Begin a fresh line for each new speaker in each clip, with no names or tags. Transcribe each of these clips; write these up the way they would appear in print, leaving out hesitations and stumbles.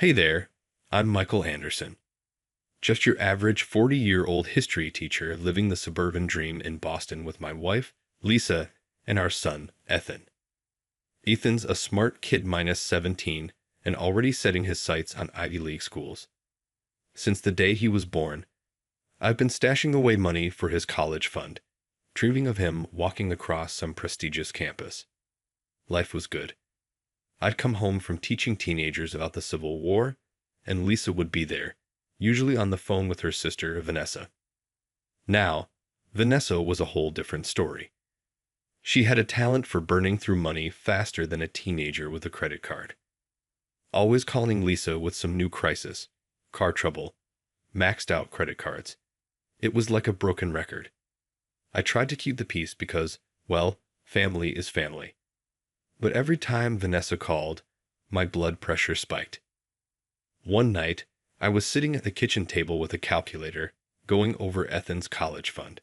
Hey there, I'm Michael Anderson, just your average 40-year-old history teacher living the suburban dream in Boston with my wife, Lisa, and our son, Ethan. Ethan's a smart kid minus 17 and already setting his sights on Ivy League schools. Since the day he was born, I've been stashing away money for his college fund, dreaming of him walking across some prestigious campus. Life was good. I'd come home from teaching teenagers about the Civil War, and Lisa would be there, usually on the phone with her sister, Vanessa. Now, Vanessa was a whole different story. She had a talent for burning through money faster than a teenager with a credit card. Always calling Lisa with some new crisis, car trouble, maxed out credit cards. It was like a broken record. I tried to keep the peace because, well, family is family. But every time Vanessa called, my blood pressure spiked. One night, I was sitting at the kitchen table with a calculator, going over Ethan's college fund.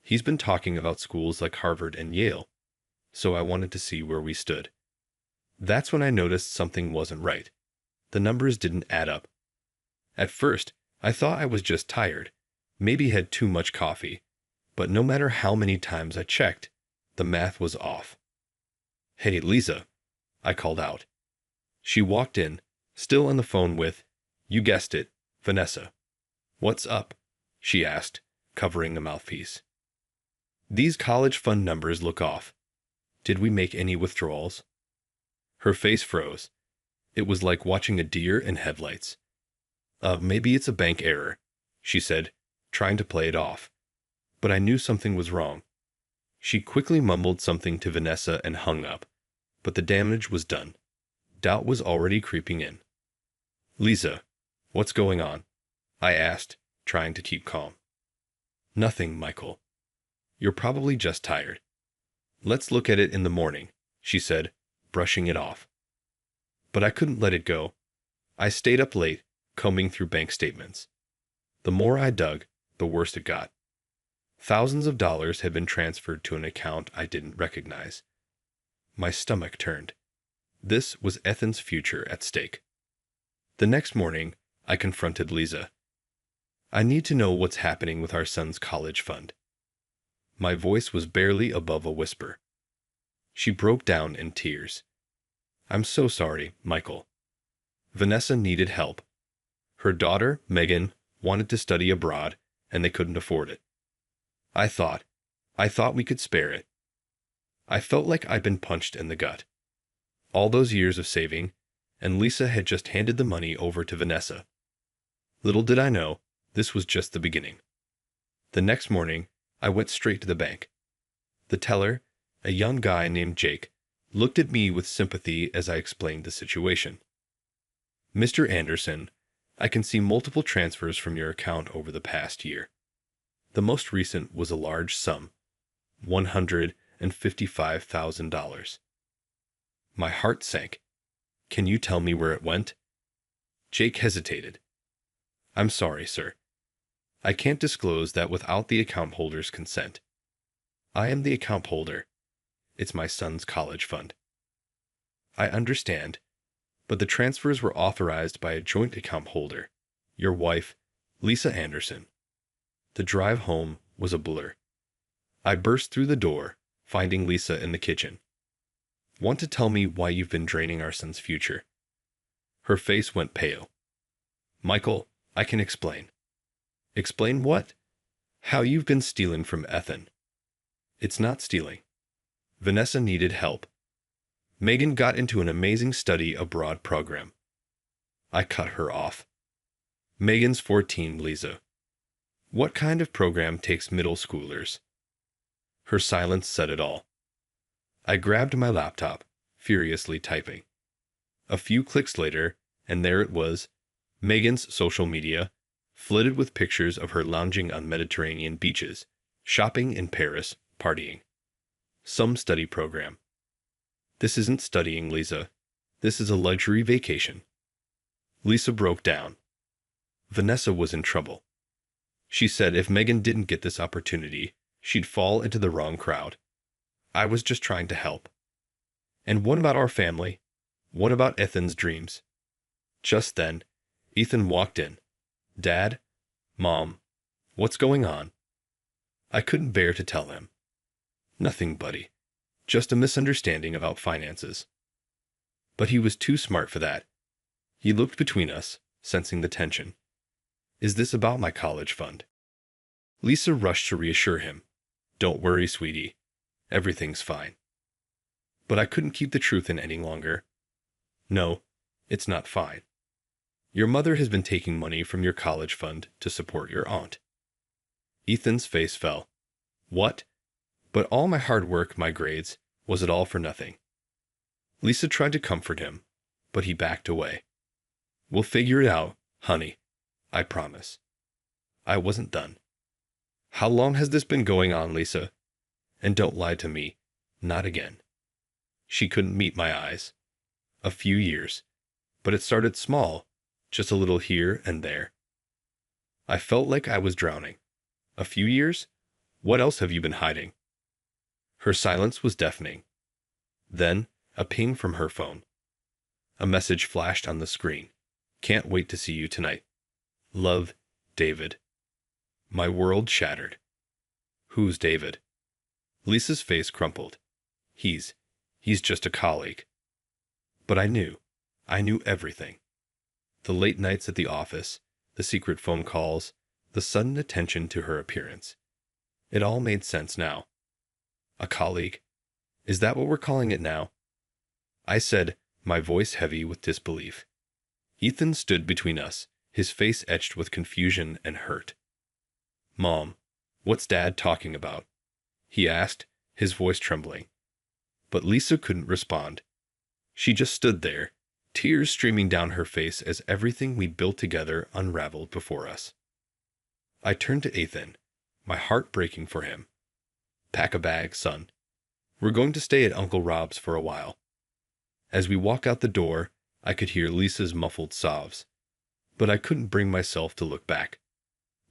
He's been talking about schools like Harvard and Yale, so I wanted to see where we stood. That's when I noticed something wasn't right. The numbers didn't add up. At first, I thought I was just tired, maybe had too much coffee, but no matter how many times I checked, the math was off. "Hey, Lisa," I called out. She walked in, still on the phone with, you guessed it, Vanessa. "What's up?" she asked, covering the mouthpiece. "These college fund numbers look off. Did we make any withdrawals?" Her face froze. It was like watching a deer in headlights. Maybe it's a bank error," she said, trying to play it off. But I knew something was wrong. She quickly mumbled something to Vanessa and hung up, but the damage was done. Doubt was already creeping in. "Lisa, what's going on?" I asked, trying to keep calm. "Nothing, Michael. You're probably just tired. Let's look at it in the morning," she said, brushing it off. But I couldn't let it go. I stayed up late, combing through bank statements. The more I dug, the worse it got. Thousands of dollars had been transferred to an account I didn't recognize. My stomach turned. This was Ethan's future at stake. The next morning, I confronted Lisa. "I need to know what's happening with our son's college fund." My voice was barely above a whisper. She broke down in tears. "I'm so sorry, Michael. Vanessa needed help. Her daughter, Megan, wanted to study abroad, and they couldn't afford it. I thought we could spare it." I felt like I'd been punched in the gut. All those years of saving, and Lisa had just handed the money over to Vanessa. Little did I know, this was just the beginning. The next morning, I went straight to the bank. The teller, a young guy named Jake, looked at me with sympathy as I explained the situation. "Mr. Anderson, I can see multiple transfers from your account over the past year. The most recent was a large sum, $155,000. My heart sank. "Can you tell me where it went?" Jake hesitated. "I'm sorry, sir. I can't disclose that without the account holder's consent. I am the account holder. It's my son's college fund." "I understand, but the transfers were authorized by a joint account holder, your wife, Lisa Anderson." The drive home was a blur. I burst through the door, finding Lisa in the kitchen. "Want to tell me why you've been draining our son's future?" Her face went pale. "Michael, I can explain." "Explain what?" "How you've been stealing from Ethan." "It's not stealing. Vanessa needed help. Megan got into an amazing study abroad program." I cut her off. "Megan's 14, Lisa. What kind of program takes middle schoolers?" Her silence said it all. I grabbed my laptop, furiously typing. A few clicks later, and there it was, Megan's social media, flooded with pictures of her lounging on Mediterranean beaches, shopping in Paris, partying. Some study program. "This isn't studying, Lisa. This is a luxury vacation." Lisa broke down. Vanessa was in trouble. She said if Megan didn't get this opportunity, she'd fall into the wrong crowd. I was just trying to help. "And what about our family? What about Ethan's dreams?" Just then, Ethan walked in. Dad? Mom? What's going on? I couldn't bear to tell him. Nothing, buddy. Just a misunderstanding about finances. But he was too smart for that. He looked between us, sensing the tension. Is this about my college fund? Lisa rushed to reassure him. Don't worry, sweetie. Everything's fine. But I couldn't keep the truth in any longer. No, it's not fine. Your mother has been taking money from your college fund to support your aunt. Ethan's face fell. What? But all my hard work, my grades, was it all for nothing? Lisa tried to comfort him, but he backed away. We'll figure it out, honey. I promise. I wasn't done. How long has this been going on, Lisa? And don't lie to me. Not again. She couldn't meet my eyes. A few years. But it started small, just a little here and there. I felt like I was drowning. A few years? What else have you been hiding? Her silence was deafening. Then, a ping from her phone. A message flashed on the screen. Can't wait to see you tonight. Love, David. My world shattered. Who's David? Lisa's face crumpled. He's just a colleague. But I knew everything. The late nights at the office, the secret phone calls, the sudden attention to her appearance. It all made sense now. A colleague? Is that what we're calling it now? I said, my voice heavy with disbelief. Ethan stood between us, his face etched with confusion and hurt. Mom, what's Dad talking about? He asked, his voice trembling. But Lisa couldn't respond. She just stood there, tears streaming down her face as everything we built together unraveled before us. I turned to Ethan, my heart breaking for him. Pack a bag, son. We're going to stay at Uncle Rob's for a while. As we walk out the door, I could hear Lisa's muffled sobs. But I couldn't bring myself to look back.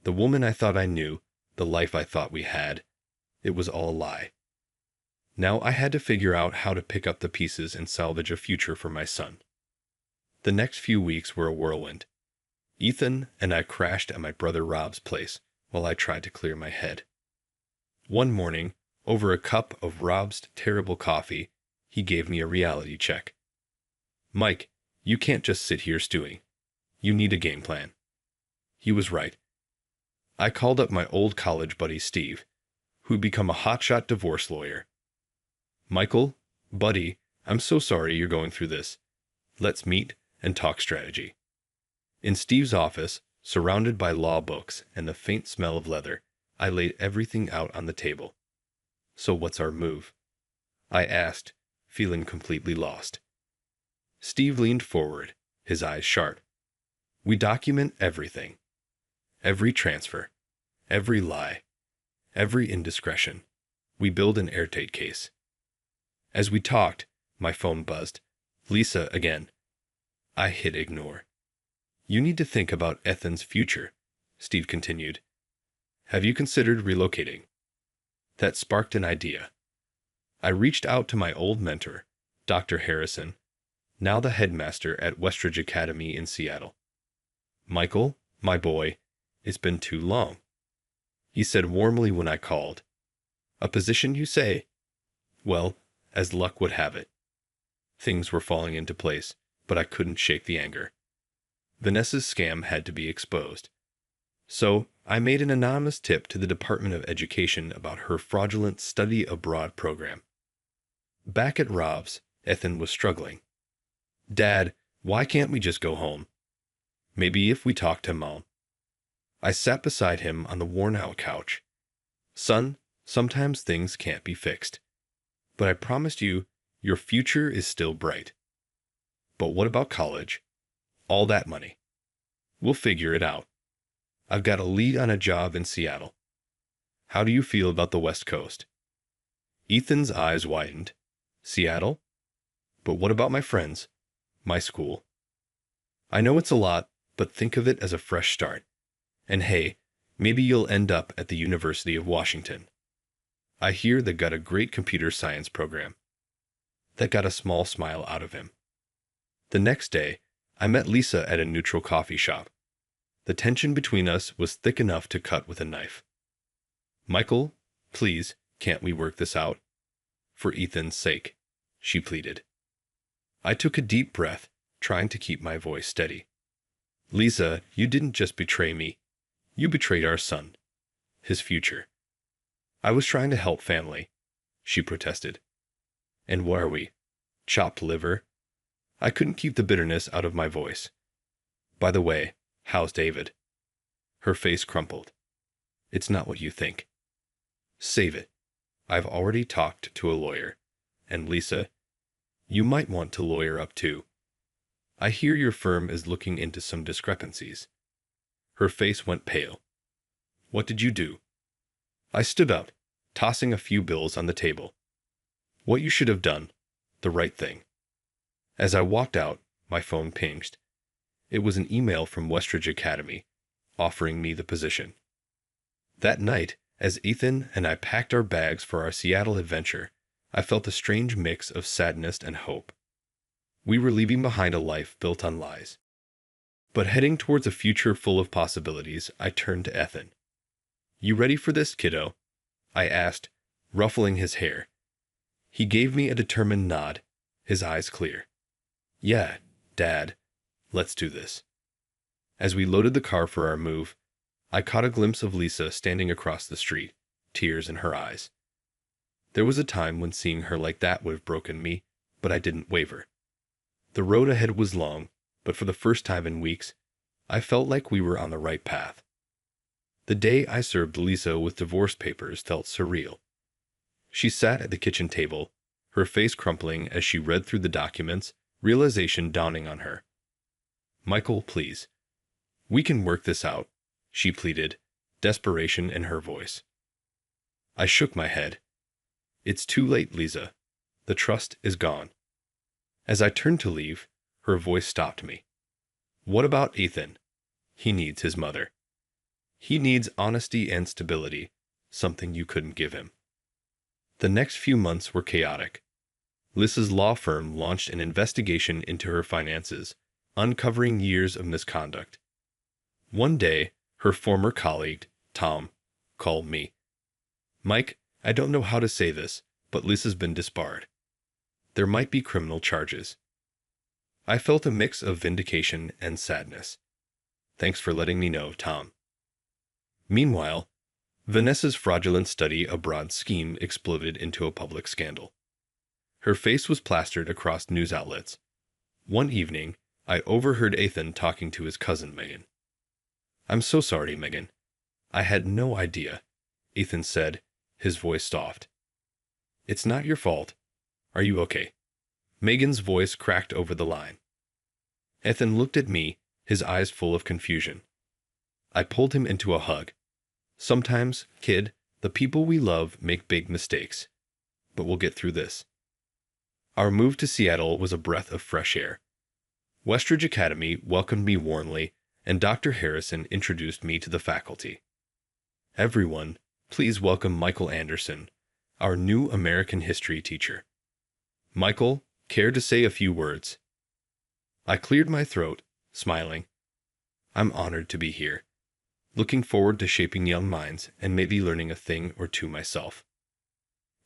The woman I thought I knew, the life I thought we had, it was all a lie. Now I had to figure out how to pick up the pieces and salvage a future for my son. The next few weeks were a whirlwind. Ethan and I crashed at my brother Rob's place while I tried to clear my head. One morning, over a cup of Rob's terrible coffee, he gave me a reality check. Mike, you can't just sit here stewing. You need a game plan. He was right. I called up my old college buddy Steve, who'd become a hotshot divorce lawyer. Michael, buddy, I'm so sorry you're going through this. Let's meet and talk strategy. In Steve's office, surrounded by law books and the faint smell of leather, I laid everything out on the table. So what's our move? I asked, feeling completely lost. Steve leaned forward, his eyes sharp. We document everything. Every transfer, every lie, every indiscretion. We build an airtight case. As we talked, my phone buzzed. Lisa again. I hit ignore. You need to think about Ethan's future, Steve continued. Have you considered relocating? That sparked an idea. I reached out to my old mentor, Dr. Harrison, now the headmaster at Westridge Academy in Seattle. Michael, my boy, it's been too long. He said warmly when I called. A position, you say? Well, as luck would have it. Things were falling into place, but I couldn't shake the anger. Vanessa's scam had to be exposed. So I made an anonymous tip to the Department of Education about her fraudulent study abroad program. Back at Rob's, Ethan was struggling. Dad, why can't we just go home? Maybe if we talk to Mom. I sat beside him on the worn-out couch. Son, sometimes things can't be fixed. But I promised you, your future is still bright. But what about college? All that money. We'll figure it out. I've got a lead on a job in Seattle. How do you feel about the West Coast? Ethan's eyes widened. Seattle? But what about my friends? My school? I know it's a lot, but think of it as a fresh start. And hey, maybe you'll end up at the University of Washington. I hear they got a great computer science program. That got a small smile out of him. The next day, I met Lisa at a neutral coffee shop. The tension between us was thick enough to cut with a knife. Michael, please, can't we work this out? For Ethan's sake, she pleaded. I took a deep breath, trying to keep my voice steady. Lisa, you didn't just betray me. You betrayed our son. His future. I was trying to help family, she protested. And what are we? Chopped liver? I couldn't keep the bitterness out of my voice. By the way, how's David? Her face crumpled. It's not what you think. Save it. I've already talked to a lawyer. And Lisa, you might want to lawyer up too. I hear your firm is looking into some discrepancies. Her face went pale. What did you do? I stood up, tossing a few bills on the table. What you should have done. The right thing. As I walked out, my phone pinged. It was an email from Westridge Academy, offering me the position. That night, as Ethan and I packed our bags for our Seattle adventure, I felt a strange mix of sadness and hope. We were leaving behind a life built on lies. But heading towards a future full of possibilities, I turned to Ethan. You ready for this, kiddo? I asked, ruffling his hair. He gave me a determined nod, his eyes clear. Yeah, Dad, let's do this. As we loaded the car for our move, I caught a glimpse of Lisa standing across the street, tears in her eyes. There was a time when seeing her like that would have broken me, but I didn't waver. The road ahead was long, but for the first time in weeks, I felt like we were on the right path. The day I served Lisa with divorce papers felt surreal. She sat at the kitchen table, her face crumpling as she read through the documents, realization dawning on her. Michael, please. We can work this out, she pleaded, desperation in her voice. I shook my head. It's too late, Lisa. The trust is gone. As I turned to leave, her voice stopped me. What about Ethan? He needs his mother. He needs honesty and stability, something you couldn't give him. The next few months were chaotic. Lisa's law firm launched an investigation into her finances, uncovering years of misconduct. One day, her former colleague, Tom, called me. Mike, I don't know how to say this, but Lisa's been disbarred. There might be criminal charges. I felt a mix of vindication and sadness. Thanks for letting me know, Tom. Meanwhile, Vanessa's fraudulent study abroad scheme exploded into a public scandal. Her face was plastered across news outlets. One evening, I overheard Ethan talking to his cousin Megan. I'm so sorry, Megan. I had no idea, Ethan said, his voice soft. It's not your fault. Are you okay? Megan's voice cracked over the line. Ethan looked at me, his eyes full of confusion. I pulled him into a hug. Sometimes, kid, the people we love make big mistakes. But we'll get through this. Our move to Seattle was a breath of fresh air. Westridge Academy welcomed me warmly, and Dr. Harrison introduced me to the faculty. Everyone, please welcome Michael Anderson, our new American history teacher. Michael, care to say a few words? I cleared my throat, smiling. I'm honored to be here. Looking forward to shaping young minds and maybe learning a thing or two myself.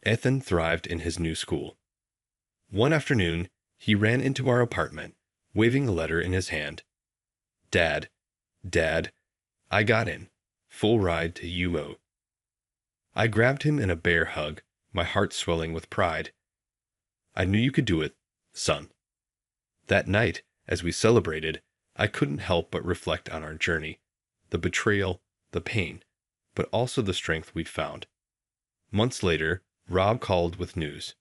Ethan thrived in his new school. One afternoon, he ran into our apartment, waving a letter in his hand. Dad, I got in. Full ride to UO. I grabbed him in a bear hug, my heart swelling with pride. I knew you could do it, son. That night, as we celebrated, I couldn't help but reflect on our journey, the betrayal, the pain, but also the strength we'd found. Months later, Rob called with news.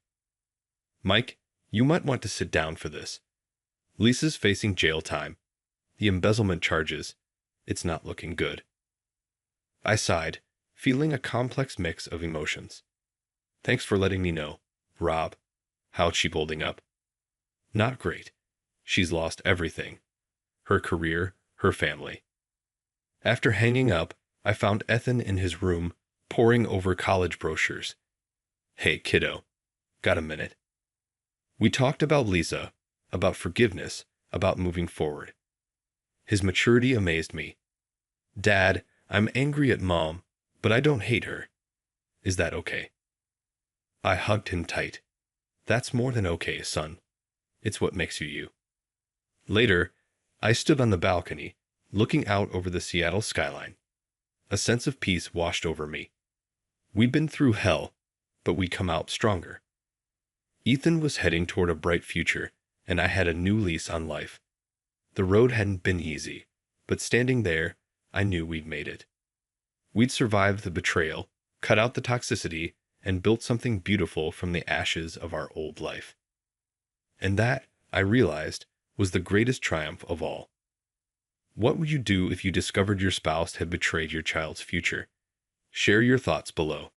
Mike, you might want to sit down for this. Lisa's facing jail time. The embezzlement charges. It's not looking good. I sighed, feeling a complex mix of emotions. Thanks for letting me know, Rob. How's she holding up? Not great. She's lost everything. Her career, her family. After hanging up, I found Ethan in his room, poring over college brochures. Hey, kiddo. Got a minute? We talked about Lisa, about forgiveness, about moving forward. His maturity amazed me. "Dad, I'm angry at Mom, but I don't hate her. Is that okay?" I hugged him tight. "That's more than okay, son. It's what makes you you." Later, I stood on the balcony, looking out over the Seattle skyline. A sense of peace washed over me. We'd been through hell, but we'd come out stronger. Ethan was heading toward a bright future, and I had a new lease on life. The road hadn't been easy, but standing there, I knew we'd made it. We'd survived the betrayal, cut out the toxicity, and built something beautiful from the ashes of our old life. And that, I realized, was the greatest triumph of all. What would you do if you discovered your spouse had betrayed your child's future? Share your thoughts below.